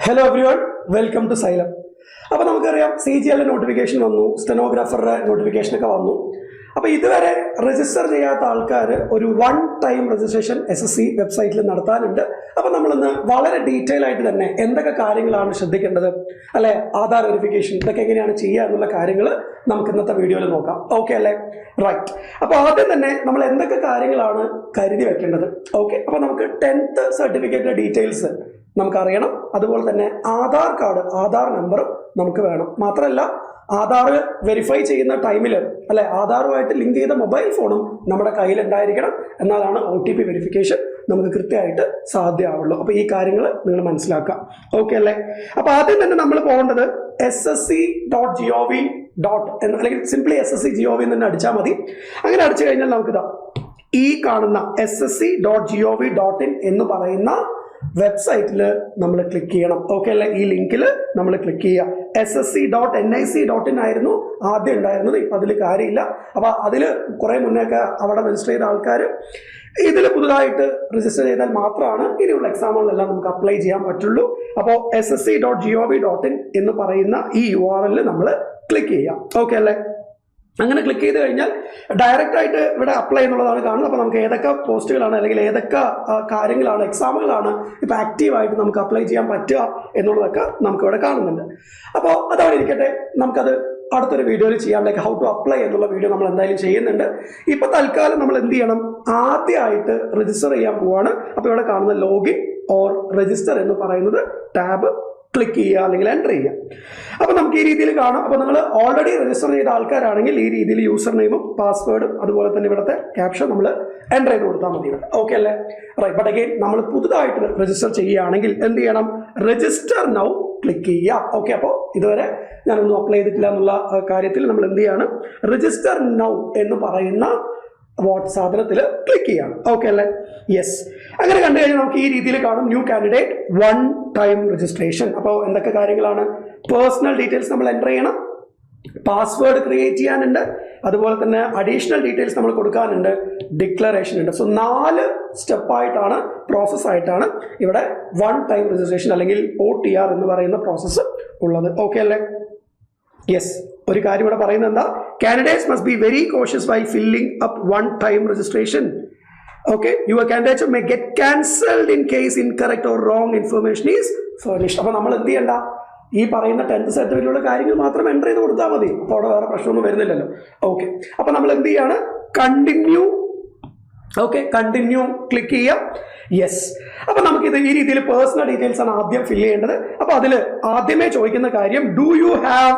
Hello everyone, welcome to Xylem. അപ്പോൾ നമുക്കറിയാം CGL notification വന്നു, സ്റ്റെനോഗ്രാഫറുടെ നോട്ടിഫിക്കേഷൻ ഒക്കെ വന്നു. അപ്പോൾ ഇതുവരെ രജിസ്റ്റർ ചെയ്യാത്ത ആൾക്കാർ ഒരു വൺ ടൈം രജിസ്ട്രേഷൻ SSC വെബ്സൈറ്റിൽ നടത്താനുണ്ട്. അപ്പോൾ നമ്മളിന്ന് വളരെ ഡീറ്റെയിൽ ആയിട്ട് തന്നെ എന്തൊക്കെ കാര്യങ്ങളാണ് ശ്രദ്ധിക്കേണ്ടത്, അല്ലെ ആധാർ വെരിഫിക്കേഷൻ ഇതൊക്കെ എങ്ങനെയാണ് ചെയ്യുക എന്നുള്ള കാര്യങ്ങൾ നമുക്ക് ഇന്നത്തെ വീഡിയോയിൽ നോക്കാം. ഓക്കെ അല്ലേ? റൈറ്റ്. അപ്പോൾ ആദ്യം തന്നെ നമ്മൾ എന്തൊക്കെ കാര്യങ്ങളാണ് കരുതി വെക്കേണ്ടത്? ഓക്കെ, അപ്പോൾ നമുക്ക് 10th സർട്ടിഫിക്കറ്റിന്റെ ഡീറ്റെയിൽസ് നമുക്കറിയണം. അതുപോലെ തന്നെ ആധാർ കാർഡ്, ആധാർ നമ്പറും നമുക്ക് വേണം. മാത്രമല്ല ആധാർ വെരിഫൈ ചെയ്യുന്ന ടൈമിൽ അല്ലെ ആധാറുമായിട്ട് ലിങ്ക് ചെയ്ത മൊബൈൽ ഫോണും നമ്മുടെ കയ്യിൽ ഉണ്ടായിരിക്കണം. എന്നാലാണ് OTP വെരിഫിക്കേഷൻ നമുക്ക് കൃത്യമായിട്ട് സാധ്യമാവുള്ളൂ. അപ്പോൾ ഈ കാര്യങ്ങൾ നിങ്ങൾ മനസ്സിലാക്കാം. ഓക്കെ അല്ലേ? അപ്പോൾ ആദ്യം തന്നെ നമ്മൾ പോകേണ്ടത് ssc.gov. അല്ലെങ്കിൽ സിംപ്ലി ssc.gov എന്ന് തന്നെ അടിച്ചാൽ മതി. അങ്ങനെ അടിച്ചു കഴിഞ്ഞാൽ നമുക്കിതാ ഈ കാണുന്ന ssc.gov.in എന്ന് പറയുന്ന വെബ്സൈറ്റിൽ നമ്മൾ ക്ലിക്ക് ചെയ്യണം. ഓക്കെ അല്ലേ? ഈ ലിങ്കിൽ നമ്മൾ ക്ലിക്ക് ചെയ്യുക. ssc.nic.in ആയിരുന്നു ആദ്യം ഉണ്ടായിരുന്നത്, ഇപ്പം അതിൽ കാര്യമില്ല. അപ്പോൾ അതിൽ കുറേ മുന്നേയൊക്കെ അവിടെ രജിസ്റ്റർ ചെയ്ത ആൾക്കാർ ഇതിൽ പുതുതായിട്ട് രജിസ്റ്റർ ചെയ്താൽ മാത്രമാണ് ഇനിയുള്ള എക്സാമുകളിലെല്ലാം നമുക്ക് അപ്ലൈ ചെയ്യാൻ പറ്റുള്ളൂ. അപ്പോൾ ssc.gov.in എന്ന് പറയുന്ന ഈ URL നമ്മൾ ക്ലിക്ക് ചെയ്യാം. ഓക്കെ അല്ലേ? അങ്ങനെ ക്ലിക്ക് ചെയ്ത് കഴിഞ്ഞാൽ ഡയറക്റ്റ് ആയിട്ട് ഇവിടെ അപ്ലൈ എന്നുള്ളതാണ് കാണുന്നത്. അപ്പോൾ നമുക്ക് ഏതൊക്കെ പോസ്റ്റുകളാണ് അല്ലെങ്കിൽ ഏതൊക്കെ കാര്യങ്ങളാണ്, എക്സാമുകളാണ് ഇപ്പോൾ ആക്റ്റീവായിട്ട് നമുക്ക് അപ്ലൈ ചെയ്യാൻ പറ്റുക എന്നുള്ളതൊക്കെ നമുക്കിവിടെ കാണുന്നുണ്ട്. അപ്പോൾ അതവിടെ ഇരിക്കട്ടെ, നമുക്കത് അടുത്തൊരു വീഡിയോയിൽ ചെയ്യാം. ലൈക്ക് ഹൗ ടു അപ്ലൈ എന്നുള്ള വീഡിയോ നമ്മൾ എന്തായാലും ചെയ്യുന്നുണ്ട്. ഇപ്പോൾ തൽക്കാലം നമ്മൾ എന്ത് ചെയ്യണം, ആദ്യമായിട്ട് രജിസ്റ്റർ ചെയ്യാൻ പോവാണ്. അപ്പോൾ ഇവിടെ കാണുന്ന ലോഗിൻ ഓർ രജിസ്റ്റർ എന്ന് പറയുന്നത് ടാബ് ക്ലിക്ക് ചെയ്യുക അല്ലെങ്കിൽ എൻ്റർ ചെയ്യുക. അപ്പോൾ നമുക്ക് ഈ രീതിയിൽ കാണാം. അപ്പോൾ നിങ്ങൾ ഓൾറെഡി രജിസ്റ്റർ ചെയ്ത ആൾക്കാരാണെങ്കിൽ ഈ രീതിയിൽ യൂസർ നെയിമും പാസ്വേഡും അതുപോലെ തന്നെ ഇവിടുത്തെ ക്യാപ്ഷൻ നമ്മൾ എൻ്റർ ചെയ്ത് കൊടുത്താൽ മതി ഇവിടെ. ഓക്കെ അല്ലേ? റൈറ്റ്. ബട്ട് അഗെയിൻ നമ്മൾ പുതുതായിട്ട് രജിസ്റ്റർ ചെയ്യുകയാണെങ്കിൽ എന്ത് ചെയ്യണം, രജിസ്റ്റർ നൗ ക്ലിക്ക് ചെയ്യുക. ഓക്കെ, അപ്പോൾ ഇതുവരെ ഞാനൊന്നും അപ്ലൈ ചെയ്തിട്ടില്ല എന്നുള്ള കാര്യത്തിൽ നമ്മൾ എന്ത് ചെയ്യാണ്, രജിസ്റ്റർ നൗ എന്ന് പറയുന്ന സാധനത്തിൽ ക്ലിക്ക് ചെയ്യാണ്. ഓക്കെ അല്ലേ? യെസ്. അങ്ങനെ കണ്ടു കഴിഞ്ഞാൽ നമുക്ക് ഈ രീതിയിൽ കാണും new candidate one time registration. അപ്പോൾ എന്തൊക്കെ കാര്യങ്ങളാണ്, പേഴ്സണൽ ഡീറ്റെയിൽസ് നമ്മൾ എൻ്റർ ചെയ്യണം, പാസ്വേഡ് ക്രിയേറ്റ് ചെയ്യാനുണ്ട്, അതുപോലെ തന്നെ അഡീഷണൽ ഡീറ്റെയിൽസ് നമ്മൾ കൊടുക്കാനുണ്ട്, ഡിക്ലറേഷൻ ഉണ്ട്. സോ 4 സ്റ്റെപ്പായിട്ടാണ്, പ്രോസസ്സായിട്ടാണ് ഇവിടെ വൺ ടൈം രജിസ്ട്രേഷൻ അല്ലെങ്കിൽ OTR എന്ന് പറയുന്ന പ്രോസസ്സ് ഉള്ളത്. ഓക്കെ അല്ലേ? യെസ്. ഒരു കാര്യം ഇവിടെ പറയുന്നത് എന്താ, candidates must be very cautious while filling up one time registration. Okay, your candidate may get cancelled in case incorrect or wrong information is furnished. അപ്പോൾ നമ്മൾ എന്ത് ചെയ്യണ്ട, ഈ പറയുന്ന 10th സർട്ടിഫിക്കറ്റിലുള്ള കാര്യങ്ങൾ മാത്രം എൻ്റർ ചെയ്ത് കൊടുത്താൽ മതി. അപ്പോൾ അവിടെ വേറെ പ്രശ്നമൊന്നും വരുന്നില്ലല്ലോ. ഓക്കെ, അപ്പോൾ നമ്മൾ എന്ത് ചെയ്യാണ്, കണ്ടിന്യൂ. ഓക്കെ, കണ്ടിന്യൂ ക്ലിക്ക് ചെയ്യാം. യെസ്. അപ്പോൾ നമുക്കിത് ഈ രീതിയിൽ പേഴ്സണൽ ഡീറ്റെയിൽസ് ആണ് ആദ്യം ഫില്ല് ചെയ്യേണ്ടത്. അപ്പോൾ അതിൽ ആദ്യമേ ചോദിക്കുന്ന കാര്യം, do you have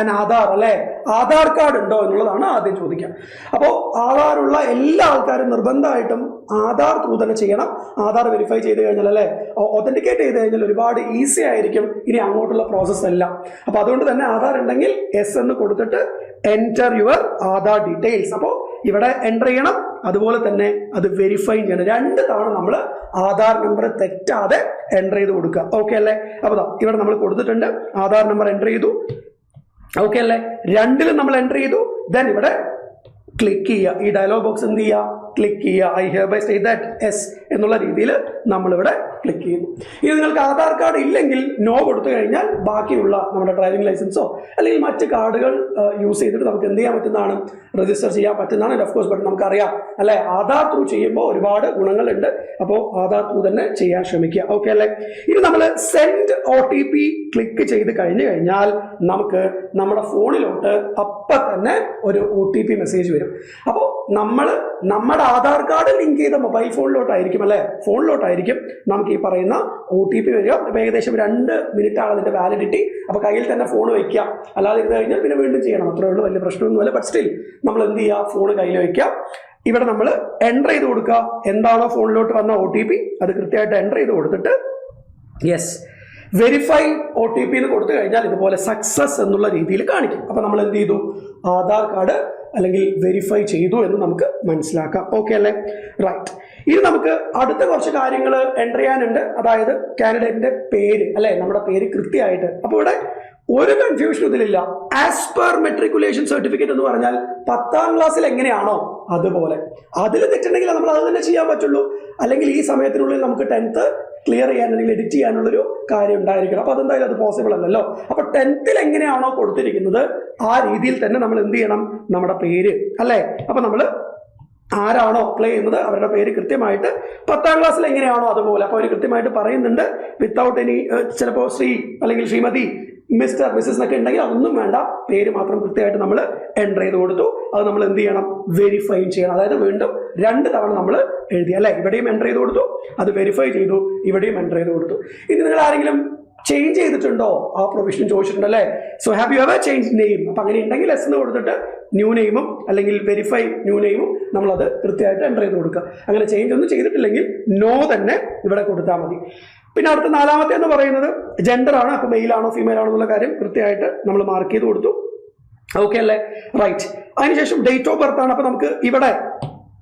an Aadhaar, അല്ലെ ആധാർ കാർഡ് ഉണ്ടോ എന്നുള്ളതാണ് ആദ്യം ചോദിക്കുക. അപ്പോൾ ആധാറുള്ള എല്ലാ ആൾക്കാരും നിർബന്ധമായിട്ടും ആധാർ ത്രൂ തന്നെ ചെയ്യണം. ആധാർ വെരിഫൈ ചെയ്ത് കഴിഞ്ഞാൽ, അല്ലെ ഒതന്റിക്കേറ്റ് ചെയ്ത് കഴിഞ്ഞാൽ ഒരുപാട് ഈസി ആയിരിക്കും ഇനി അങ്ങോട്ടുള്ള പ്രോസസ്സ് എല്ലാം. അപ്പോൾ അതുകൊണ്ട് തന്നെ ആധാർ ഉണ്ടെങ്കിൽ എസ് എന്ന് കൊടുത്തിട്ട് എൻറ്റർ യുവർ ആധാർ ഡീറ്റെയിൽസ്. അപ്പോൾ ഇവിടെ എൻ്റർ ചെയ്യണം, അതുപോലെ തന്നെ അത് വെരിഫൈ ചെയ്യണം. 2 തവണ നമ്മൾ ആധാർ നമ്പർ തെറ്റാതെ എൻ്റർ ചെയ്ത് കൊടുക്കുക. ഓക്കെ അല്ലേ? അപ്പോൾ ഇവിടെ നമ്മൾ കൊടുത്തിട്ടുണ്ട്, ആധാർ നമ്പർ എൻ്റർ ചെയ്തു. ഓക്കെ അല്ലേ? 2ലും നമ്മൾ എൻ്റർ ചെയ്തു. ദെൻ ഇവിടെ ക്ലിക്ക് ചെയ്യുക. ഈ ഡയലോഗ് ബോക്സ് എന്ത് ചെയ്യുക, ക്ലിക്ക് ചെയ്യുക. I hereby state that എസ് എന്നുള്ള രീതിയിൽ നമ്മളിവിടെ ക്ലിക്ക് ചെയ്യുന്നു. ഇനി നിങ്ങൾക്ക് ആധാർ കാർഡ് ഇല്ലെങ്കിൽ നോ കൊടുത്തു കഴിഞ്ഞാൽ ബാക്കിയുള്ള നമ്മുടെ ഡ്രൈവിംഗ് ലൈസൻസോ അല്ലെങ്കിൽ മറ്റ് കാർഡുകൾ യൂസ് ചെയ്തിട്ട് നമുക്ക് എന്ത് ചെയ്യാൻ പറ്റുന്നതാണ്, രജിസ്റ്റർ ചെയ്യാൻ പറ്റുന്നതാണ്. ഓഫ് കോഴ്സ്, ബട്ട് നമുക്കറിയാം അല്ലെ ആധാർ ത്രൂ ചെയ്യുമ്പോൾ ഒരുപാട് ഗുണങ്ങളുണ്ട്. അപ്പോൾ ആധാർ ത്രൂ തന്നെ ചെയ്യാൻ ശ്രമിക്കുക. ഓക്കെ അല്ലേ? ഇനി നമ്മൾ സെൻഡ് OTP ക്ലിക്ക് ചെയ്ത് കഴിഞ്ഞു കഴിഞ്ഞാൽ നമുക്ക് നമ്മുടെ ഫോണിലോട്ട് അപ്പം തന്നെ ഒരു OTP മെസ്സേജ് വരും. അപ്പോൾ നമ്മൾ നമ്മുടെ ആധാർ കാർഡ് ലിങ്ക് ചെയ്ത മൊബൈൽ ഫോണിലോട്ടായിരിക്കും, അല്ലെ ഫോണിലോട്ടായിരിക്കും നമുക്ക് ഈ പറയുന്ന OTP വരിക. ഇപ്പം ഏകദേശം 2 മിനിറ്റാണ് അതിൻ്റെ വാലിഡിറ്റി. അപ്പോൾ കയ്യിൽ തന്നെ ഫോൺ വയ്ക്കുക, അല്ലാതെ ഇരുന്ന് കഴിഞ്ഞാൽ പിന്നെ വീണ്ടും ചെയ്യണം. അത്രേ ഉള്ളൂ, വലിയ പ്രശ്നമൊന്നുമല്ല. ബട്ട് സ്റ്റിൽ നമ്മൾ എന്ത് ചെയ്യുക, ഫോൺ കയ്യിൽ വയ്ക്കുക. ഇവിടെ നമ്മൾ എൻ്റർ ചെയ്ത് കൊടുക്കുക. എന്താണോ ഫോണിലോട്ട് വന്ന OTP അത് കൃത്യമായിട്ട് എൻ്റർ ചെയ്ത് കൊടുത്തിട്ട് യെസ് വെരിഫൈ OTP എന്ന് കൊടുത്തു കഴിഞ്ഞാൽ ഇതുപോലെ സക്സസ് എന്നുള്ള രീതിയിൽ കാണിക്കും. അപ്പോൾ നമ്മൾ എന്ത് ചെയ്തു, ആധാർ കാർഡ് അല്ലെങ്കിൽ വെരിഫൈ ചെയ്തു എന്ന് നമുക്ക് മനസ്സിലാക്കാം. ഓക്കെ അല്ലേ? റൈറ്റ്. ഇനി നമുക്ക് അടുത്ത കുറച്ച് കാര്യങ്ങൾ എൻ്റർ ചെയ്യാനുണ്ട്. അതായത് കാൻഡിഡേറ്റിന്റെ പേര്, അല്ലെ നമ്മുടെ പേര് കൃത്യമായിട്ട്. അപ്പോൾ ഇവിടെ ഒരു കൺഫ്യൂഷനും ഇതിലില്ല. ആസ് പെർ മെട്രിക്കുലേഷൻ സർട്ടിഫിക്കറ്റ് എന്ന് പറഞ്ഞാൽ 10ാം ക്ലാസ്സിൽ എങ്ങനെയാണോ അതുപോലെ. അതിൽ തെറ്റുണ്ടെങ്കിൽ നമ്മൾ അത് തന്നെ ചെയ്യാൻ പറ്റുള്ളൂ. അല്ലെങ്കിൽ ഈ സമയത്തിനുള്ളിൽ നമുക്ക് 10th ക്ലിയർ ചെയ്യാൻ അല്ലെങ്കിൽ എഡിറ്റ് ചെയ്യാനുള്ളൊരു കാര്യം ഉണ്ടായിരിക്കണം. അപ്പോൾ അതെന്തായാലും അത് പോസിബിൾ അല്ലല്ലോ. അപ്പോൾ 10th എങ്ങനെയാണോ കൊടുത്തിരിക്കുന്നത് ആ രീതിയിൽ തന്നെ നമ്മൾ എന്ത് ചെയ്യണം, നമ്മുടെ പേര് അല്ലേ, അപ്പോൾ നമ്മൾ ആരാണോ അപ്ലൈ ചെയ്യുന്നത് അവരുടെ പേര് കൃത്യമായിട്ട് 10th ക്ലാസ്സിൽ എങ്ങനെയാണോ അതുപോലെ അപ്പോൾ അവർ കൃത്യമായിട്ട് പറയുന്നുണ്ട്. വിത്തൗട്ട് എനി ചിലപ്പോൾ ശ്രീ അല്ലെങ്കിൽ ശ്രീമതി, മിസ്റ്റർ, മിസ്സസ് എന്നൊക്കെ ഉണ്ടെങ്കിൽ അതൊന്നും വേണ്ട, പേര് മാത്രം കൃത്യമായിട്ട് നമ്മൾ എൻ്റർ ചെയ്ത് കൊടുത്തു. അത് നമ്മൾ എന്ത് ചെയ്യണം, വെരിഫൈ ചെയ്യണം. അതായത് വീണ്ടും 2 തവണ നമ്മൾ എഴുതി അല്ലേ, ഇവിടെയും എൻ്റർ ചെയ്ത് കൊടുത്തു, അത് വെരിഫൈ ചെയ്തു, ഇവിടെയും എൻ്റർ ചെയ്ത് കൊടുത്തു. ഇനി നിങ്ങൾ ആരെങ്കിലും ചേഞ്ച് ചെയ്തിട്ടുണ്ടോ ആ പ്രൊവിഷൻ ചോദിച്ചിട്ടുണ്ട് അല്ലേ. So have you ever change name, അപ്പം അങ്ങനെ ഉണ്ടെങ്കിൽ എസ് എന്ന് കൊടുത്തിട്ട് ന്യൂ നെയിമും അല്ലെങ്കിൽ വെരിഫൈ ന്യൂ നെയിമും നമ്മളത് കൃത്യമായിട്ട് എൻ്റർ ചെയ്ത് കൊടുക്കുക. അങ്ങനെ ചേഞ്ച് ഒന്നും ചെയ്തിട്ടില്ലെങ്കിൽ നോ തന്നെ ഇവിടെ കൊടുത്താൽ മതി. പിന്നെ അടുത്ത 4ാമത്തെ എന്ന് പറയുന്നത് ജെൻഡർ ആണ്. അപ്പോൾ മെയിൽ ആണോ ഫീമെയിൽ ആണോ എന്നുള്ള കാര്യം കൃത്യമായിട്ട് നമ്മൾ മാർക്ക് ചെയ്ത് കൊടുത്തു. ഓക്കെ അല്ലേ, റൈറ്റ്. അതിനുശേഷം ഡേറ്റ് ഓഫ് ബർത്ത് ആണ്. അപ്പോൾ നമുക്ക് ഇവിടെ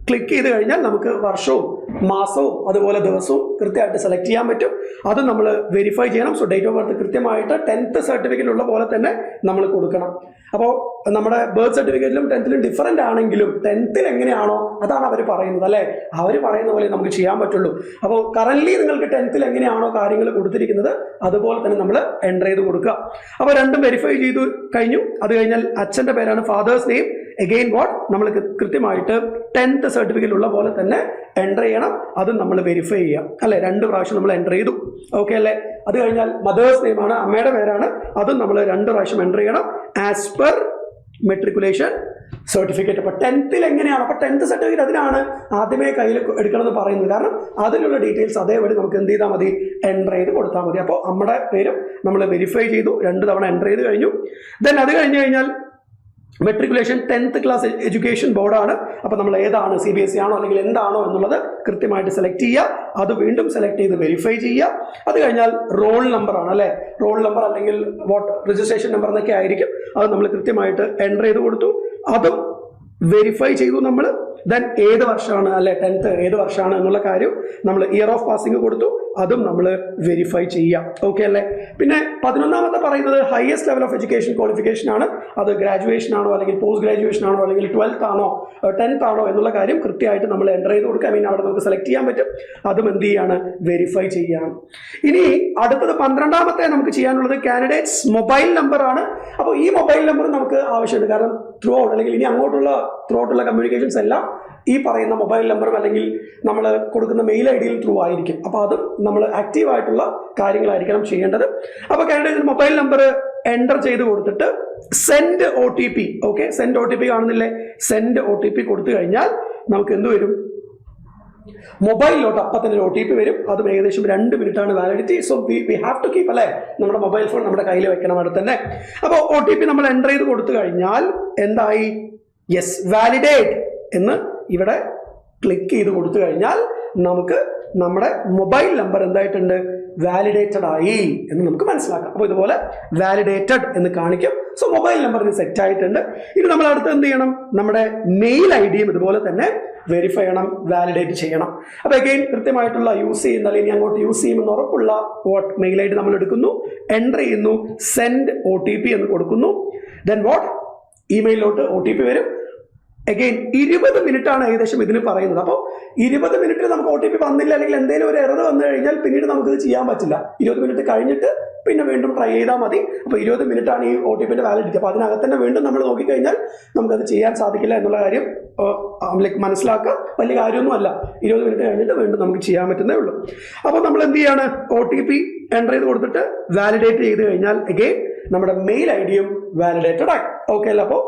ക്ലിക്ക് ചെയ്ത് കഴിഞ്ഞാൽ നമുക്ക് വർഷവും മാസവും അതുപോലെ ദിവസവും കൃത്യമായിട്ട് സെലക്ട് ചെയ്യാൻ പറ്റും. അത് നമ്മൾ വെരിഫൈ ചെയ്യണം. സോ ഡേറ്റ് ഓഫ് ബർത്ത് കൃത്യമായിട്ട് 10th സർട്ടിഫിക്കറ്റ് ഉള്ള പോലെ തന്നെ നമ്മൾ കൊടുക്കണം. അപ്പോൾ നമ്മുടെ ബർത്ത് സർട്ടിഫിക്കറ്റിലും 10th ഡിഫറൻ്റ് ആണെങ്കിലും 10th എങ്ങനെയാണോ അതാണ് അവർ പറയുന്നത് അല്ലേ, അവർ പറയുന്ന പോലെ നമുക്ക് ചെയ്യാൻ പറ്റുള്ളൂ. അപ്പോൾ കറൻ്റ്ലി നിങ്ങൾക്ക് 10th എങ്ങനെയാണോ കാര്യങ്ങൾ കൊടുത്തിരിക്കുന്നത് അതുപോലെ തന്നെ നമ്മൾ എൻ്റർ ചെയ്ത് കൊടുക്കുക. അപ്പോൾ രണ്ടും വെരിഫൈ ചെയ്തു കഴിഞ്ഞു. അത് കഴിഞ്ഞാൽ അച്ഛൻ്റെ പേരാണ് ഫാദേഴ്സ് നെയിം. അഗെയിൻ വാട്ട്, നമ്മൾ കൃത്യമായിട്ട് 10th സർട്ടിഫിക്കറ്റ് ഉള്ള പോലെ തന്നെ എൻ്റർ ചെയ്യണം. അതും നമ്മൾ വെരിഫൈ ചെയ്യാം അല്ലേ, 2 പ്രാവശ്യം നമ്മൾ എൻ്റർ ചെയ്തു. ഓക്കെ അല്ലേ. അത് കഴിഞ്ഞാൽ മദേഴ്സ് നെയിം ആണ്, അമ്മയുടെ പേരാണ്, അതും നമ്മൾ 2 പ്രാവശ്യം എൻ്റർ ചെയ്യണം ആസ് പെർ മെട്രിക്കുലേഷൻ സർട്ടിഫിക്കറ്റ്. അപ്പോൾ 10th എങ്ങനെയാണ്, അപ്പോൾ 10th സർട്ടിഫിക്കറ്റ് അതിനാണ് ആദ്യമേ കയ്യിൽ എടുക്കണമെന്ന് പറയുന്നത്. കാരണം അതിലുള്ള ഡീറ്റെയിൽസ് അതേപടി നമുക്ക് എന്ത് ചെയ്താൽ മതി, എൻ്റർ ചെയ്ത് കൊടുത്താൽ മതി. അപ്പോൾ നമ്മുടെ പേരും നമ്മൾ വെരിഫൈ ചെയ്തു, 2 തവണ എൻ്റർ ചെയ്ത് കഴിഞ്ഞു. ദെൻ അത് കഴിഞ്ഞ് കഴിഞ്ഞാൽ മെട്രിക്കുലേഷൻ 10th ക്ലാസ് എഡ്യൂക്കേഷൻ ബോർഡാണ്. അപ്പോൾ നമ്മൾ ഏതാണ്, CBSE ആണോ അല്ലെങ്കിൽ എന്താണോ എന്നുള്ളത് കൃത്യമായിട്ട് സെലക്ട് ചെയ്യുക. അത് വീണ്ടും സെലക്ട് ചെയ്ത് വെരിഫൈ ചെയ്യുക. അത് കഴിഞ്ഞാൽ റോൾ നമ്പർ ആണ് അല്ലേ, റോൾ നമ്പർ അല്ലെങ്കിൽ രജിസ്ട്രേഷൻ നമ്പർ എന്നൊക്കെ ആയിരിക്കും. അത് നമ്മൾ കൃത്യമായിട്ട് എൻ്റർ ചെയ്ത് കൊടുത്തു, അതും വെരിഫൈ ചെയ്തു നമ്മൾ. ദെൻ ഏത് വർഷമാണ് അല്ലെ 10th ഏത് വർഷമാണ് എന്നുള്ള കാര്യം നമ്മൾ ഇയർ ഓഫ് പാസിംഗ് കൊടുത്തു, അതും നമ്മൾ വെരിഫൈ ചെയ്യാം. ഓക്കെ അല്ലേ. പിന്നെ 11ാമത്തെ പറയുന്നത് highest level of education qualification ആണ്. അത് ഗ്രാജുവേഷൻ ആണോ അല്ലെങ്കിൽ പോസ്റ്റ് ഗ്രാജുവേഷൻ ആണോ അല്ലെങ്കിൽ 12th ആണോ 10th ആണോ എന്നുള്ള കാര്യം കൃത്യമായിട്ട് നമ്മൾ എൻ്റർ ചെയ്ത് കൊടുക്കുക. അവിടെ നമുക്ക് സെലക്ട് ചെയ്യാൻ പറ്റും, അതും എന്ത് ചെയ്യാണ്, വെരിഫൈ ചെയ്യാണ്. ഇനി അടുത്തത് 12ാമത്തെ നമുക്ക് ചെയ്യാനുള്ളത് കാൻഡിഡേറ്റ്സ് മൊബൈൽ നമ്പർ ആണ്. അപ്പോൾ ഈ മൊബൈൽ നമ്പർ നമുക്ക് ആവശ്യമുണ്ട്. കാരണം ത്രൂ ഔട്ട് അല്ലെങ്കിൽ ഇനി അങ്ങോട്ടുള്ള ത്രൂ ഔട്ടുള്ള കമ്മ്യൂണിക്കേഷൻസ് എല്ലാം ഈ പറയുന്ന മൊബൈൽ നമ്പറും അല്ലെങ്കിൽ നമ്മൾ കൊടുക്കുന്ന മെയിൽ ID ത്രൂ ആയിരിക്കും. അപ്പോൾ അതും നമ്മൾ ആക്റ്റീവായിട്ടുള്ള കാര്യങ്ങളായിരിക്കണം ചെയ്യേണ്ടത്. അപ്പോൾ കാൻഡിഡേറ്റ് മൊബൈൽ നമ്പർ എൻ്റർ ചെയ്ത് കൊടുത്തിട്ട് send OTP. Okay, send OTP കാണുന്നില്ലേ, സെൻഡ് OTP കൊടുത്തു കഴിഞ്ഞാൽ നമുക്ക് എന്ത് വരും, മൊബൈലിലോട്ട് അപ്പം തന്നെ ഒരു OTP വരും. അതും ഏകദേശം 2 മിനിറ്റാണ് validity. So we have to keep അല്ലേ, നമ്മുടെ മൊബൈൽ ഫോൺ നമ്മുടെ കയ്യിൽ വെക്കണം അടുത്ത് തന്നെ. അപ്പോൾ OTP നമ്മൾ എൻ്റർ ചെയ്ത് കൊടുത്തു കഴിഞ്ഞാൽ എന്തായി, യെസ് വാലിഡേറ്റ് എന്ന് ഇവിടെ ക്ലിക്ക് ചെയ്ത് കൊടുത്തു കഴിഞ്ഞാൽ നമുക്ക് നമ്മുടെ മൊബൈൽ നമ്പർ എന്തായിട്ടുണ്ട്, വാലിഡേറ്റഡ് ആയി എന്ന് നമുക്ക് മനസ്സിലാക്കാം. അപ്പോൾ ഇതുപോലെ വാലിഡേറ്റഡ് എന്ന് കാണിക്കും. സോ മൊബൈൽ നമ്പറിന് സെറ്റ് ആയിട്ടുണ്ട്. ഇനി നമ്മൾ അടുത്ത് എന്ത് ചെയ്യണം, നമ്മുടെ മെയിൽ IDയും ഇതുപോലെ തന്നെ വെരിഫൈ ചെയ്യണം, വാലിഡേറ്റ് ചെയ്യണം. അപ്പോൾ അഗെയിൻ കൃത്യമായിട്ടുള്ള യൂസ് ചെയ്യുന്ന അല്ലെങ്കിൽ അങ്ങോട്ട് യൂസ് ചെയ്യുമെന്ന് ഉറപ്പുള്ള മെയിൽ ID നമ്മൾ എടുക്കുന്നു, എൻ്റർ ചെയ്യുന്നു, സെൻഡ് OTP എന്ന് കൊടുക്കുന്നു. ദെൻ ഇമെയിലോട്ട് OTP വരും. അഗെയിൻ 20 മിനിറ്റാണ് ഏകദേശം ഇതിന് പറയുന്നത്. അപ്പോൾ 20 മിനിറ്റിൽ നമുക്ക് OTP വന്നില്ല അല്ലെങ്കിൽ എന്തെങ്കിലും ഒരു എറർ വന്നു കഴിഞ്ഞാൽ പിന്നീട് നമുക്കിത് ചെയ്യാൻ പറ്റില്ല. 20 മിനിറ്റ് കഴിഞ്ഞിട്ട് പിന്നെ വീണ്ടും ട്രൈ ചെയ്താൽ മതി. അപ്പോൾ 20 മിനിറ്റാണ് ഈ OTPൻ്റെ വാലിഡിറ്റി. അപ്പോൾ അതിനകത്ത് തന്നെ വീണ്ടും നമ്മൾ നോക്കിക്കഴിഞ്ഞാൽ നമുക്കത് ചെയ്യാൻ സാധിക്കില്ല എന്നുള്ള കാര്യം മനസ്സിലാക്കുക. വലിയ കാര്യമൊന്നുമല്ല, 20 മിനിറ്റ് കഴിഞ്ഞിട്ട് വീണ്ടും നമുക്ക് ചെയ്യാൻ പറ്റുന്നേ ഉള്ളൂ. അപ്പോൾ നമ്മൾ എന്ത് ചെയ്യാണ്, OTP എൻ്റർ ചെയ്ത് കൊടുത്തിട്ട് വാലിഡേറ്റ് ചെയ്ത് കഴിഞ്ഞാൽ അഗെയിൻ നമ്മുടെ മെയിൽ IDയും വാലിഡേറ്റഡ് ആയി. ഓക്കെ അല്ല, അപ്പോൾ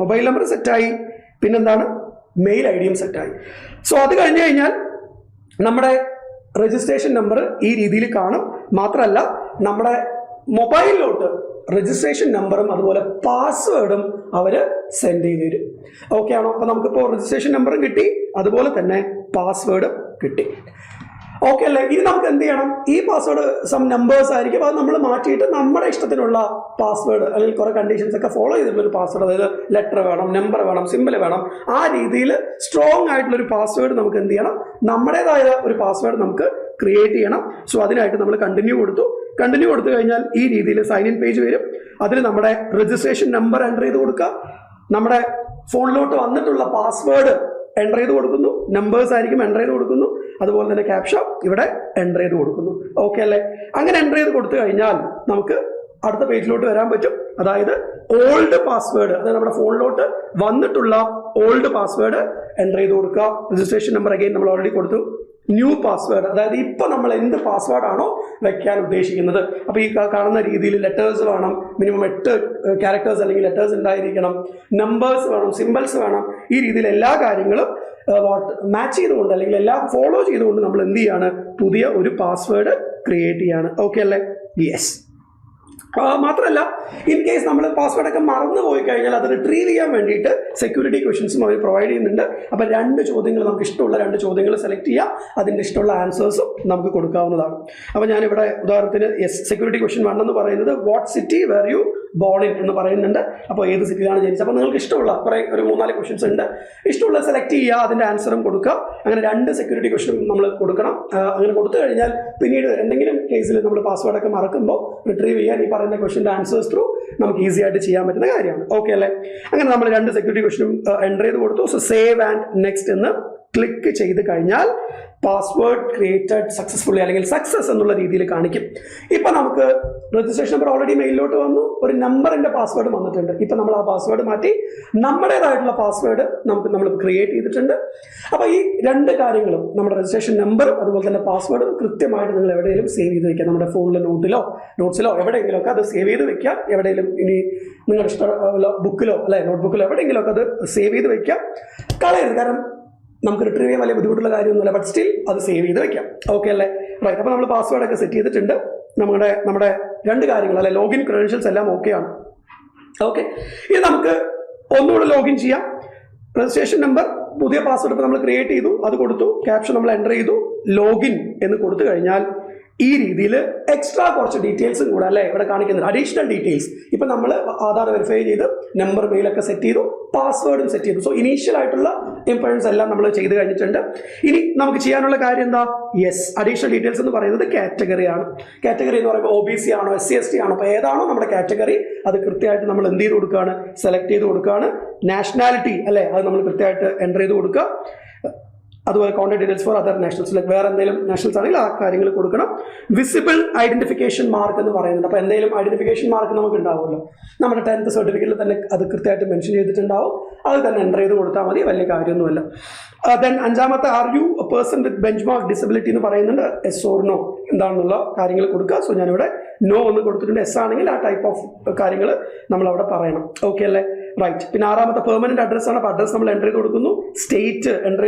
മൊബൈൽ നമ്പർ സെറ്റായി, പിന്നെന്താണ്, മെയിൽ IDയും സെറ്റായി. സോ അത് കഴിഞ്ഞ് കഴിഞ്ഞാൽ നമ്മുടെ രജിസ്ട്രേഷൻ നമ്പർ ഈ രീതിയിൽ കാണും. മാത്രമല്ല നമ്മുടെ മൊബൈലിലോട്ട് രജിസ്ട്രേഷൻ നമ്പറും അതുപോലെ പാസ്വേഡും അവർ സെൻഡ് ചെയ്ത് തരും. ഓക്കെ ആണോ. അപ്പോൾ നമുക്കിപ്പോൾ രജിസ്ട്രേഷൻ നമ്പറും കിട്ടി, അതുപോലെ തന്നെ പാസ്വേഡും കിട്ടി. ഓക്കെ അല്ലേ. ഇനി നമുക്ക് എന്ത് ചെയ്യണം, ഈ പാസ്വേഡ് സം നമ്പേഴ്സ് ആയിരിക്കും, അത് നമ്മൾ മാറ്റിയിട്ട് നമ്മുടെ ഇഷ്ടത്തിനുള്ള പാസ്വേഡ് അല്ലെങ്കിൽ കുറേ കണ്ടീഷൻസ് ഒക്കെ ഫോളോ ചെയ്തിട്ടുള്ളൊരു പാസ്വേഡ്, അതായത് ലെറ്റർ വേണം, നമ്പർ വേണം, സിമ്പിൾ വേണം, ആ രീതിയിൽ സ്ട്രോങ് ആയിട്ടുള്ളൊരു പാസ്വേഡ് നമുക്ക് എന്ത് ചെയ്യണം, നമ്മുടേതായ ഒരു പാസ്വേഡ് നമുക്ക് ക്രിയേറ്റ് ചെയ്യണം. സോ അതിനായിട്ട് നമ്മൾ കണ്ടിന്യൂ കൊടുത്തു കഴിഞ്ഞാൽ ഈ രീതിയിൽ സൈൻ ഇൻ പേജ് വരും. അതിൽ നമ്മുടെ രജിസ്ട്രേഷൻ നമ്പർ എൻ്റർ ചെയ്ത് കൊടുക്കുക, നമ്മുടെ ഫോണിലോട്ട് വന്നിട്ടുള്ള പാസ്വേഡ് എൻ്റർ ചെയ്ത് കൊടുക്കുന്നു, നമ്പേഴ്സ് ആയിരിക്കും എൻ്റർ ചെയ്ത് കൊടുക്കുന്നു, അതുപോലെ തന്നെ ക്യാപ്ഷ ഇവിടെ എൻ്റർ ചെയ്ത് കൊടുക്കുന്നു. ഓക്കെ അല്ലേ? അങ്ങനെ എൻ്റർ ചെയ്ത് കൊടുത്തു കഴിഞ്ഞാൽ നമുക്ക് അടുത്ത പേജിലോട്ട് വരാൻ പറ്റും. അതായത് ഓൾഡ് പാസ്വേഡ്, അതായത് നമ്മുടെ ഫോണിലോട്ട് വന്നിട്ടുള്ള ഓൾഡ് പാസ്വേഡ് എൻ്റർ ചെയ്ത് കൊടുക്കുക. രജിസ്ട്രേഷൻ നമ്പർ അഗൈൻ നമ്മൾ ഓൾറെഡി കൊടുത്തു. ന്യൂ പാസ്വേഡ്, അതായത് ഇപ്പൊ നമ്മൾ എന്ത് പാസ്വേഡാണോ വെക്കാൻ ഉദ്ദേശിക്കുന്നത്, അപ്പൊ ഈ കാണുന്ന രീതിയിൽ ലെറ്റേഴ്സ് വേണം, മിനിമം 8 ക്യാരക്ടേഴ്സ് അല്ലെങ്കിൽ ലെറ്റേഴ്സ് ഉണ്ടായിരിക്കണം, നമ്പേഴ്സ് വേണം, സിമ്പിൾസ് വേണം. ഈ രീതിയിൽ എല്ലാ കാര്യങ്ങളും മാച്ച് ചെയ്തുകൊണ്ട് അല്ലെങ്കിൽ എല്ലാം ഫോളോ ചെയ്തുകൊണ്ട് നമ്മൾ എന്ത് ചെയ്യാണ്, പുതിയ ഒരു പാസ്വേഡ് ക്രിയേറ്റ് ചെയ്യാണ്. ഓക്കെ അല്ലേ? യെസ്. മാത്രമല്ല, ഇൻ കേസ് നമ്മൾ പാസ്വേഡ് ഒക്കെ മറന്നു പോയി കഴിഞ്ഞാൽ അത് റിട്രീവ് ചെയ്യാൻ വേണ്ടിയിട്ട് സെക്യൂരിറ്റി ക്വസ്റ്റൻസും അവർ പ്രൊവൈഡ് ചെയ്യുന്നുണ്ട്. അപ്പം 2 ചോദ്യങ്ങൾ, നമുക്ക് ഇഷ്ടമുള്ള 2 ചോദ്യങ്ങൾ സെലക്ട് ചെയ്യാം, അതിൻ്റെ ഇഷ്ടമുള്ള ആൻസേഴ്സും നമുക്ക് കൊടുക്കാവുന്നതാണ്. അപ്പോൾ ഞാനിവിടെ ഉദാഹരണത്തിന് സെക്യൂരിറ്റി ക്വസ്റ്റ്യൻ 1 എന്ന് പറയുന്നത് what city were you born in എന്ന് പറയുന്നുണ്ട്. അപ്പോൾ ഏത് സിറ്റിയിലാണ് ജനിച്ചത്. അപ്പോൾ നിങ്ങൾക്ക് ഇഷ്ടമുള്ള ഒരു 3-4 ക്വസ്റ്റ്യൻസ് ഉണ്ട്, ഇഷ്ടമുള്ള സെലക്ട് ചെയ്യുക, അതിൻ്റെ ആൻസറും കൊടുക്കുക. അങ്ങനെ 2 സെക്യൂരിറ്റി ക്വസ്റ്റ്യൻ നമ്മൾ കൊടുക്കണം. അങ്ങനെ കൊടുത്തു കഴിഞ്ഞാൽ പിന്നീട് എന്തെങ്കിലും കേസിൽ നമ്മൾ പാസ്വേഡൊക്കെ മറക്കുമ്പോൾ റിട്രീവ് ചെയ്യാൻ ഈ പറയുന്ന ക്വസ്റ്റ്യൻ്റെ ആൻസേഴ്സ് ത്രൂ നമുക്ക് ഈസി ആയിട്ട് ചെയ്യാൻ പറ്റുന്ന കാര്യമാണ്. ഓക്കെ അല്ലേ? അങ്ങനെ നമ്മൾ 2 സെക്യൂരിറ്റി ക്വസ്റ്റ്യനും എൻ്റർ ചെയ്ത് കൊടുത്തു. സോ സേവ് ആൻഡ് നെക്സ്റ്റ് എന്ന് ക്ലിക്ക് ചെയ്ത് കഴിഞ്ഞാൽ പാസ്വേഡ് ക്രിയേറ്റഡ് സക്സസ്ഫുള്ളി അല്ലെങ്കിൽ സക്സസ് എന്നുള്ള രീതിയിൽ കാണിക്കും. ഇപ്പം നമുക്ക് രജിസ്ട്രേഷൻ നമ്പർ ഓൾറെഡി മെയിലിലോട്ട് വന്നു, ഒരു നമ്പറിൻ്റെ പാസ്വേഡ് വന്നിട്ടുണ്ട്. ഇപ്പം നമ്മൾ ആ പാസ്വേഡ് മാറ്റി നമ്മുടേതായിട്ടുള്ള പാസ്വേഡ് നമ്മൾ ക്രിയേറ്റ് ചെയ്തിട്ടുണ്ട്. അപ്പോൾ ഈ 2 കാര്യങ്ങളും, നമ്മുടെ രജിസ്ട്രേഷൻ നമ്പറും അതുപോലെ തന്നെ പാസ്വേഡും കൃത്യമായിട്ട് നിങ്ങൾ എവിടെയെങ്കിലും സേവ് ചെയ്ത് വെക്കുക. നമ്മുടെ ഫോണിലെ നോട്ട്സിലോ എവിടെയെങ്കിലുമൊക്കെ അത് സേവ് ചെയ്ത് വെക്കുക. എവിടെയെങ്കിലും ഇനി നിങ്ങളുടെ ഇഷ്ട ബുക്കിലോ അല്ലെ നോട്ട്ബുക്കിലോ എവിടെയെങ്കിലുമൊക്കെ അത് സേവ് ചെയ്ത് വെക്കുക. കളയരുത്, കാരണം നമുക്ക് റിട്രീവ് ചെയ്യാൻ വലിയ ബുദ്ധിമുട്ടുള്ള കാര്യമൊന്നുമില്ല. ബട്ട് സ്റ്റിൽ അത് സേവ് ചെയ്ത് വെക്കാം. ഓക്കെ അല്ലേ? റൈറ്റ്. അപ്പോൾ നമ്മൾ പാസ്വേഡൊക്കെ സെറ്റ് ചെയ്തിട്ടുണ്ട്. നമ്മുടെ 2 കാര്യങ്ങൾ അല്ലെ, ലോഗിൻ ക്രെഡൻഷ്യൽസ് എല്ലാം ഓക്കെയാണ്. ഓക്കെ, ഇനി നമുക്ക് ഒന്നുകൂടെ ലോഗിൻ ചെയ്യാം. രജിസ്ട്രേഷൻ നമ്പർ, പുതിയ പാസ്വേഡ് ഇപ്പോൾ നമ്മൾ ക്രിയേറ്റ് ചെയ്തു, അത് കൊടുത്തു, ക്യാപ്ഷൻ നമ്മൾ എൻ്റർ ചെയ്തു, ലോഗിൻ എന്ന് കൊടുത്തു കഴിഞ്ഞാൽ ഈ രീതിയിൽ എക്സ്ട്രാ കുറച്ച് ഡീറ്റെയിൽസും കൂടെ അല്ലേ ഇവിടെ കാണിക്കുന്നുണ്ട്, അഡീഷണൽ ഡീറ്റെയിൽസ്. ഇപ്പം നമ്മൾ ആധാർ വെരിഫൈ ചെയ്ത് നമ്പർ മെയിലൊക്കെ സെറ്റ് ചെയ്തു, പാസ്വേഡും സെറ്റ് ചെയ്തു. സോ ഇനീഷ്യൽ ആയിട്ടുള്ള ഇമ്പോർട്ടൻസ് എല്ലാം നമ്മൾ ചെയ്ത് കഴിഞ്ഞിട്ടുണ്ട്. ഇനി നമുക്ക് ചെയ്യാനുള്ള കാര്യം എന്താ? യെസ്, അഡീഷണൽ ഡീറ്റെയിൽസ് എന്ന് പറയുന്നത് കാറ്റഗറിയാണ്. കാറ്റഗറി എന്ന് പറയുമ്പോൾ OBC ആണോ SC/ST ആണോ, അപ്പോൾ ഏതാണോ നമ്മുടെ കാറ്റഗറി അത് കൃത്യമായിട്ട് നമ്മൾ എന്ത് ചെയ്ത് കൊടുക്കുകയാണ്, സെലക്ട് ചെയ്ത് കൊടുക്കുകയാണ്. നാഷണാലിറ്റി അല്ലേ, അത് നമ്മൾ കൃത്യമായിട്ട് എൻ്റർ ചെയ്ത് കൊടുക്കുക. അതുപോലെ contact details for other Nationals, like വേറെ എന്തെങ്കിലും നാഷണൽസ് ആണെങ്കിൽ ആ കാര്യങ്ങൾ കൊടുക്കണം. വിസിബിൾ ഐഡന്റിഫിക്കേഷൻ മാർക്ക് എന്ന് പറയുന്നുണ്ട്. അപ്പോൾ എന്തെങ്കിലും ഐഡന്റിഫിക്കേഷൻ മാർക്ക് നമുക്ക് ഉണ്ടാവുമല്ലോ, നമ്മുടെ 10th സർട്ടിഫിക്കറ്റിൽ തന്നെ അത് കൃത്യമായിട്ട് മെൻഷൻ ചെയ്തിട്ടുണ്ടാവും, അത് തന്നെ എൻ്റർ ചെയ്ത് കൊടുത്താൽ മതി, വലിയ കാര്യമൊന്നുമല്ല. ദെൻ 5ാമത്തെ are you a person with benchmark മാർക്ക് ഡിസബിലിറ്റി എന്ന് പറയുന്നുണ്ട്. എസ് ഓർ നോ എന്താണെന്നുള്ള കാര്യങ്ങൾ കൊടുക്കുക. സോ ഞാനിവിടെ നോ എന്ന് കൊടുത്തിട്ടുണ്ട്. എസ് ആണെങ്കിൽ ആ ടൈപ്പ് ഓഫ് കാര്യങ്ങൾ നമ്മൾ അവിടെ പറയണം. ഓക്കെ അല്ലേ? റൈറ്റ്. പിന്നെ 6ാമത്തെ പെർമനന്റ് അഡ്രസ് ആണ്. അപ്പോൾ അഡ്രസ് നമ്മൾ എൻ്റർ ചെയ്ത് കൊടുക്കുന്നു, സ്റ്റേറ്റ് എൻ്റർ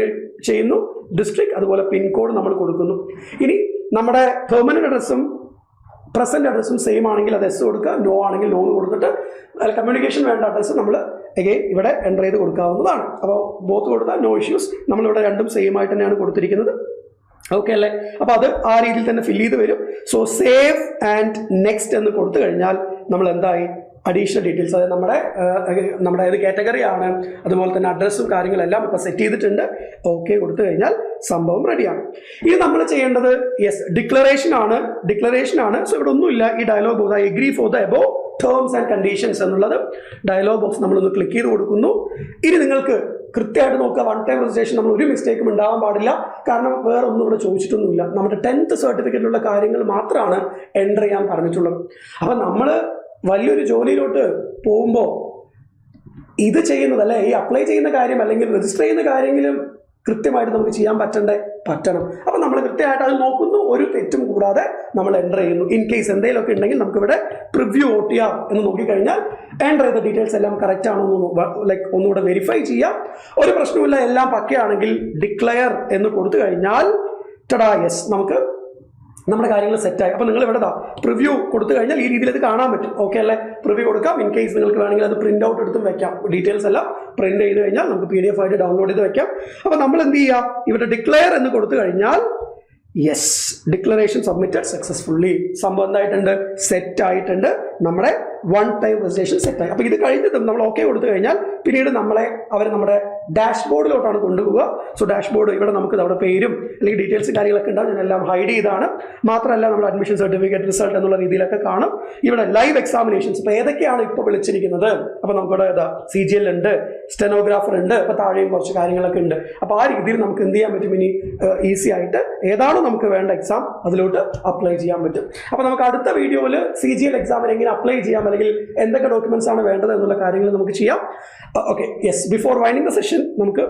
ചെയ്യുന്നു, ഡിസ്ട്രിക്ട് അതുപോലെ പിൻകോഡ് നമ്മൾ കൊടുക്കുന്നു. ഇനി നമ്മുടെ പെർമനന്റ് അഡ്രസ്സും പ്രസന്റ് അഡ്രസ്സും സെയിം ആണെങ്കിൽ അത് എസ് കൊടുക്കുക, നോ ആണെങ്കിൽ നോ എന്ന് കൊടുത്തിട്ട് കമ്മ്യൂണിക്കേഷൻ വേണ്ട അഡ്രസ്സ് നമ്മൾ അഗെയിൻ ഇവിടെ എൻ്റർ ചെയ്ത് കൊടുക്കാവുന്നതാണ്. അപ്പോൾ ബോത്ത് കൊടുത്താൽ നോ ഇഷ്യൂസ്. നമ്മളിവിടെ രണ്ടും സെയിം ആയിട്ട് തന്നെയാണ് കൊടുത്തിരിക്കുന്നത്. ഓക്കെ അല്ലേ? അപ്പോൾ അത് ആ രീതിയിൽ തന്നെ ഫില്ല് ചെയ്ത് വരും. സോ സേവ് ആൻഡ് നെക്സ്റ്റ് എന്ന് കൊടുത്തു കഴിഞ്ഞാൽ നമ്മൾ എന്തായി, അഡീഷണൽ ഡീറ്റെയിൽസ്, അതായത് നമ്മുടെ ഏത് കാറ്റഗറി ആണ്, അതുപോലെ തന്നെ അഡ്രസ്സും കാര്യങ്ങളെല്ലാം ഇപ്പോൾ സെറ്റ് ചെയ്തിട്ടുണ്ട്. ഓക്കെ കൊടുത്തു കഴിഞ്ഞാൽ സംഭവം റെഡിയാണ്. ഇത് നമ്മൾ ചെയ്യേണ്ടത് യെസ് ഡിക്ലറേഷൻ ആണ്. സോ ഇവിടെ ഒന്നുമില്ല, ഈ dialogue box I agree for the above terms and conditions എന്നുള്ളത് ഡയലോഗ് ബോക്സ് നമ്മളൊന്ന് ക്ലിക്ക് ചെയ്ത് കൊടുക്കുന്നു. ഇനി നിങ്ങൾക്ക് കൃത്യമായിട്ട് നോക്കുക, 1 ടൈം രജിസ്ട്രേഷൻ നമ്മൾ ഒരു മിസ്റ്റേക്കും ഉണ്ടാവാൻ പാടില്ല. കാരണം വേറെ ഒന്നും ഇവിടെ ചോദിച്ചിട്ടൊന്നുമില്ല, നമ്മുടെ 10th സർട്ടിഫിക്കറ്റിലുള്ള കാര്യങ്ങൾ മാത്രമാണ് എൻ്റർ ചെയ്യാൻ പറഞ്ഞിട്ടുള്ളത്. അപ്പം നമ്മൾ വലിയൊരു ജോലിയിലോട്ട് പോകുമ്പോൾ ഇത് ചെയ്യുന്നതല്ലേ, ഈ അപ്ലൈ ചെയ്യുന്ന കാര്യം അല്ലെങ്കിൽ രജിസ്റ്റർ ചെയ്യുന്ന കാര്യങ്ങളും കൃത്യമായിട്ട് നമുക്ക് ചെയ്യാൻ പറ്റണം. അപ്പം നമ്മൾ കൃത്യമായിട്ട് അത് നോക്കുന്നു, ഒരു തെറ്റും കൂടാതെ നമ്മൾ എൻ്റർ ചെയ്യുന്നു. ഇൻ കേസ് എന്തെങ്കിലുമൊക്കെ ഉണ്ടെങ്കിൽ നമുക്കിവിടെ പ്രിവ്യൂ OTR എന്ന് നോക്കിക്കഴിഞ്ഞാൽ എൻ്റർ ചെയ്ത ഡീറ്റെയിൽസ് എല്ലാം കറക്റ്റ് ആണോ എന്ന് ലൈക്ക് ഒന്നുകൂടെ വെരിഫൈ ചെയ്യാം. ഒരു പ്രശ്നമില്ല, എല്ലാം പക്കയാണെങ്കിൽ ഡിക്ലെയർ എന്ന് കൊടുത്തു കഴിഞ്ഞാൽ ടടാ യെസ് നമുക്ക് നമ്മുടെ കാര്യങ്ങൾ സെറ്റായി. അപ്പോൾ നിങ്ങൾ ഇവിടെ പ്രിവ്യൂ കൊടുത്തു കഴിഞ്ഞാൽ ഈ രീതിയിൽ അത് കാണാൻ പറ്റും. ഓക്കെ അല്ലേ? പ്രിവ്യൂ കൊടുക്കാം. ഇൻ കേസ് നിങ്ങൾക്ക് വേണമെങ്കിൽ അത് പ്രിന്റ് ഔട്ട് എടുത്തും വെക്കാം. ഡീറ്റെയിൽസ് എല്ലാം പ്രിന്റ് ചെയ്ത് കഴിഞ്ഞാൽ നമുക്ക് PDF ആയിട്ട് ഡൗൺലോഡ് ചെയ്ത് വെക്കാം. അപ്പോൾ നമ്മൾ എന്ത് ചെയ്യുക, ഇവിടെ ഡിക്ലെയർ എന്ന് കൊടുത്തു കഴിഞ്ഞാൽ യെസ്, ഡിക്ലറേഷൻ സബ്മിറ്റഡ് സക്സസ്ഫുള്ളി. സംഭവം എന്തായിട്ടുണ്ട്? സെറ്റ് ആയിട്ടുണ്ട്. നമ്മുടെ വൺ ടൈം രജിസ്ട്രേഷൻ സെറ്റ് ആയി. അപ്പോൾ ഇത് കഴിഞ്ഞിട്ടും നമ്മൾ ഓക്കെ കൊടുത്തു കഴിഞ്ഞാൽ പിന്നീട് അവർ നമ്മുടെ ഡാഷ്ബോർഡിലോട്ടാണ് കൊണ്ടുപോവുക. സോ ഡാഷ്ബോർഡ് ഇവിടെ നമുക്ക് അവിടെ പേരും അല്ലെങ്കിൽ ഡീറ്റെയിൽസ് കാര്യങ്ങളൊക്കെ ഉണ്ടാവും. ഞാൻ എല്ലാം ഹൈഡ് ചെയ്താണ്. മാത്രമല്ല നമ്മൾ അഡ്മിഷൻ സർട്ടിഫിക്കറ്റ്, റിസൾട്ട് എന്നുള്ള രീതിയിലൊക്കെ കാണും. ഇവിടെ ലൈവ് എക്സാമിനേഷൻസ് ഇപ്പോൾ ഏതൊക്കെയാണ് ഇപ്പോൾ വിളിച്ചിരിക്കുന്നത്? അപ്പോൾ നമുക്കിവിടെ CGL ഉണ്ട്, സ്റ്റെനോഗ്രാഫർ ഉണ്ട്, ഇപ്പോൾ താഴെയും കുറച്ച് കാര്യങ്ങളൊക്കെ ഉണ്ട്. അപ്പോൾ ആ രീതിയിൽ നമുക്ക് എന്ത് ചെയ്യാൻ പറ്റും? ഇനി ഈസി ആയിട്ട് ഏതാണോ നമുക്ക് വേണ്ട എക്സാം അതിലോട്ട് അപ്ലൈ ചെയ്യാൻ പറ്റും. അപ്പോൾ നമുക്ക് അടുത്ത വീഡിയോയിൽ CGL എക്സാമിന് എങ്ങനെ അപ്ലൈ ചെയ്യാം അല്ലെങ്കിൽ എന്തൊക്കെ ഡോക്യുമെന്റ്സ് ആണ് വേണ്ടത് എന്നുള്ള കാര്യങ്ങൾ നമുക്ക് ചെയ്യാം. Okay, yes, before winding the session നമുക്ക്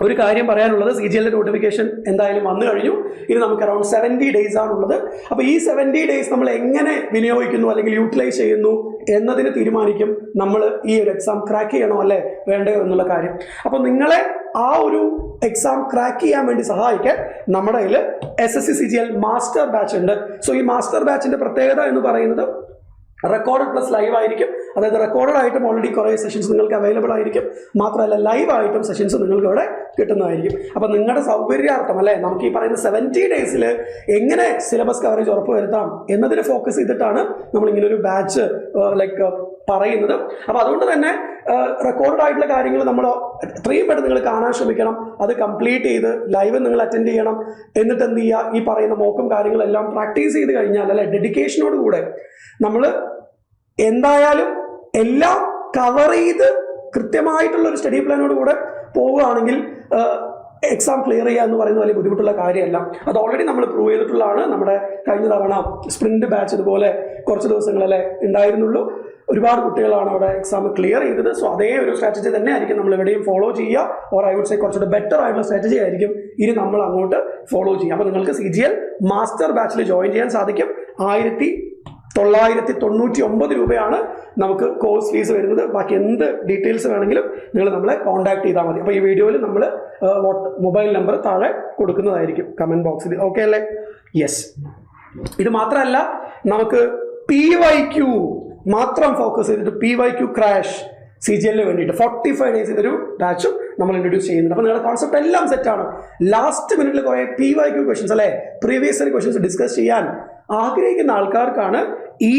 ഒരു കാര്യം പറയാനുള്ളത്, CGL നോട്ടിഫിക്കേഷൻ എന്തായാലും വന്നു കഴിഞ്ഞു. ഇനി നമുക്ക് അറൌണ്ട് 70 ഡേയ്സ് ആണുള്ളത്. അപ്പോൾ ഈ 70 ഡേയ്സ് നമ്മൾ എങ്ങനെ വിനിയോഗിക്കുന്നു അല്ലെങ്കിൽ യൂട്ടിലൈസ് ചെയ്യുന്നു എന്നതിന് തീരുമാനിക്കും നമ്മൾ ഈ ഒരു എക്സാം ക്രാക്ക് ചെയ്യണോ അല്ലേ വേണ്ടയോ എന്നുള്ള കാര്യം. അപ്പോൾ നിങ്ങളെ ആ ഒരു എക്സാം ക്രാക്ക് ചെയ്യാൻ വേണ്ടി സഹായിക്കാൻ നമ്മുടെ കയ്യിൽ SSC CGL മാസ്റ്റർ ബാച്ച് ഉണ്ട്. സോ ഈ മാസ്റ്റർ ബാച്ചിന്റെ പ്രത്യേകത എന്ന് പറയുന്നത് റെക്കോർഡഡ് പ്ലസ് ലൈവ് ആയിരിക്കും. അതായത് റെക്കോർഡഡ് ആയിട്ടും ഓൾറെഡി കുറേ സെഷൻസ് നിങ്ങൾക്ക് അവൈലബിൾ ആയിരിക്കും. മാത്രമല്ല ലൈവ് ആയിട്ടും സെഷൻസ് നിങ്ങൾക്ക് ഇവിടെ കിട്ടുന്നതായിരിക്കും. അപ്പോൾ നിങ്ങളുടെ സൗകര്യാർത്ഥം അല്ലേ, നമുക്ക് ഈ പറയുന്ന 70 ഡേയ്സിൽ എങ്ങനെ സിലബസ് കവറേജ് ഉറപ്പുവരുത്താം എന്നതിന് ഫോക്കസ് ചെയ്തിട്ടാണ് നമ്മളിങ്ങനെ ഒരു ബാച്ച് പറയുന്നത്. അപ്പോൾ അതുകൊണ്ട് തന്നെ റെക്കോർഡ് ആയിട്ടുള്ള കാര്യങ്ങൾ നമ്മൾ എത്രയും പെട്ടെന്ന് നിങ്ങൾ കാണാൻ ശ്രമിക്കണം. അത് കംപ്ലീറ്റ് ചെയ്ത് ലൈവ് നിങ്ങൾ അറ്റൻഡ് ചെയ്യണം. എന്നിട്ട് എന്ത് ചെയ്യുക? ഈ പറയുന്ന മോക്കും കാര്യങ്ങളെല്ലാം പ്രാക്ടീസ് ചെയ്ത് കഴിഞ്ഞാൽ അല്ലെ, ഡെഡിക്കേഷനോട് കൂടെ നമ്മൾ എന്തായാലും എല്ലാം കവർ ചെയ്ത് കൃത്യമായിട്ടുള്ള ഒരു സ്റ്റഡി പ്ലാനോട് കൂടെ പോവുകയാണെങ്കിൽ എക്സാം ക്ലിയർ ചെയ്യുക എന്ന് പറയുന്നത് വലിയ ബുദ്ധിമുട്ടുള്ള കാര്യമല്ല. അത് ഓൾറെഡി നമ്മൾ പ്രൂവ് ചെയ്തിട്ടുള്ളതാണ്. നമ്മുടെ കഴിഞ്ഞ തവണ സ്പ്രിന്റ് ബാച്ച് ഇതുപോലെ കുറച്ച് ദിവസങ്ങളല്ലേ ഉണ്ടായിരുന്നുള്ളൂ. ഒരുപാട് കുട്ടികളാണ് അവിടെ എക്സാം ക്ലിയർ ചെയ്തത്. സോ അതേ ഒരു സ്ട്രാറ്റജി തന്നെ ആയിരിക്കും നമ്മൾ എവിടെയും ഫോളോ ചെയ്യുക. ഓർ ഐ വുഡ് സേ കുറച്ചുകൂടെ ബെറ്റർ ആയിട്ടുള്ള സ്ട്രാറ്റജി ആയിരിക്കും ഇനി നമ്മൾ അങ്ങോട്ട് ഫോളോ ചെയ്യുക. അപ്പോൾ നിങ്ങൾക്ക് CGL മാസ്റ്റർ ബാച്ചിൽ ജോയിൻ ചെയ്യാൻ സാധിക്കും. 1999 രൂപയാണ് നമുക്ക് കോഴ്സ് ഫീസ് വരുന്നത്. ബാക്കി എന്ത് ഡീറ്റെയിൽസ് വേണമെങ്കിലും നിങ്ങൾ നമ്മളെ കോൺടാക്ട് ചെയ്താൽ മതി. അപ്പോൾ ഈ വീഡിയോയിൽ നമ്മൾ മൊബൈൽ നമ്പർ താഴെ കൊടുക്കുന്നതായിരിക്കും കമൻറ്റ് ബോക്സിൽ. ഓക്കെ അല്ലേ? യെസ്. ഇത് മാത്രമല്ല, നമുക്ക് PYQ മാത്രം ഫോക്കസ് ചെയ്തിട്ട് PYQ ക്രാഷ് CGL വേണ്ടിയിട്ട് 45 ഡേയ്സിൻ്റെ ഒരു ബാച്ചും നമ്മൾ ഇൻട്രൊഡ്യൂസ് ചെയ്യുന്നുണ്ട്. അപ്പോൾ നിങ്ങളുടെ കോൺസെപ്റ്റ് എല്ലാം സെറ്റാണ്. ലാസ്റ്റ് മിനിറ്റിൽ കുറേ PYQ ക്വസ്റ്റ്യൻസ് അല്ലേ, പ്രീവിയസ് ഇയർ ക്വസ്റ്റ്യൻസ് ഡിസ്കസ് ചെയ്യാൻ ആഗ്രഹിക്കുന്ന ആൾക്കാർക്കാണ് ഈ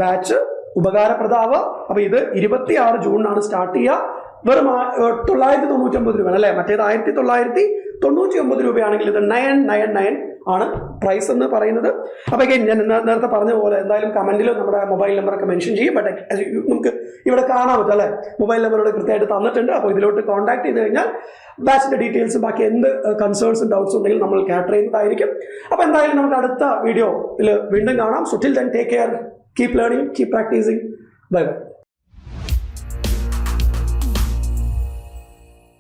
ബാച്ച് ഉപകാരപ്രദമാവുക. അപ്പോൾ ഇത് 26 ജൂണിനാണ് സ്റ്റാർട്ട് ചെയ്യുക. വെറും 999 രൂപയാണ് അല്ലേ. മറ്റേത് 1999 രൂപയാണെങ്കിൽ ഇത് 999 ആണ് പ്രൈസ് എന്ന് പറയുന്നത്. അപ്പോൾ ഞാൻ നേരത്തെ പറഞ്ഞ പോലെ എന്തായാലും കമന്റിൽ നമ്മുടെ മൊബൈൽ നമ്പറൊക്കെ മെൻഷൻ ചെയ്യും. ബട്ട് നമുക്ക് ഇവിടെ കാണാൻ പറ്റും അല്ലേ, മൊബൈൽ നമ്പറോട് കൃത്യമായിട്ട് തന്നിട്ടുണ്ട്. അപ്പോൾ ഇതിലോട്ട് കോൺടാക്ട് ചെയ്ത് കഴിഞ്ഞാൽ ബാച്ചിന്റെ ഡീറ്റെയിൽസ് ബാക്കി എന്ത് കൺസേൺസും ഡൗട്ട്സും ഉണ്ടെങ്കിൽ നമ്മൾ ക്യാറ്റർ ചെയ്യുന്നതായിരിക്കും. അപ്പോൾ എന്തായാലും നമുക്ക് അടുത്ത വീഡിയോയിൽ വീണ്ടും കാണാം. So till then take care, keep learning, keep practising. Bye by.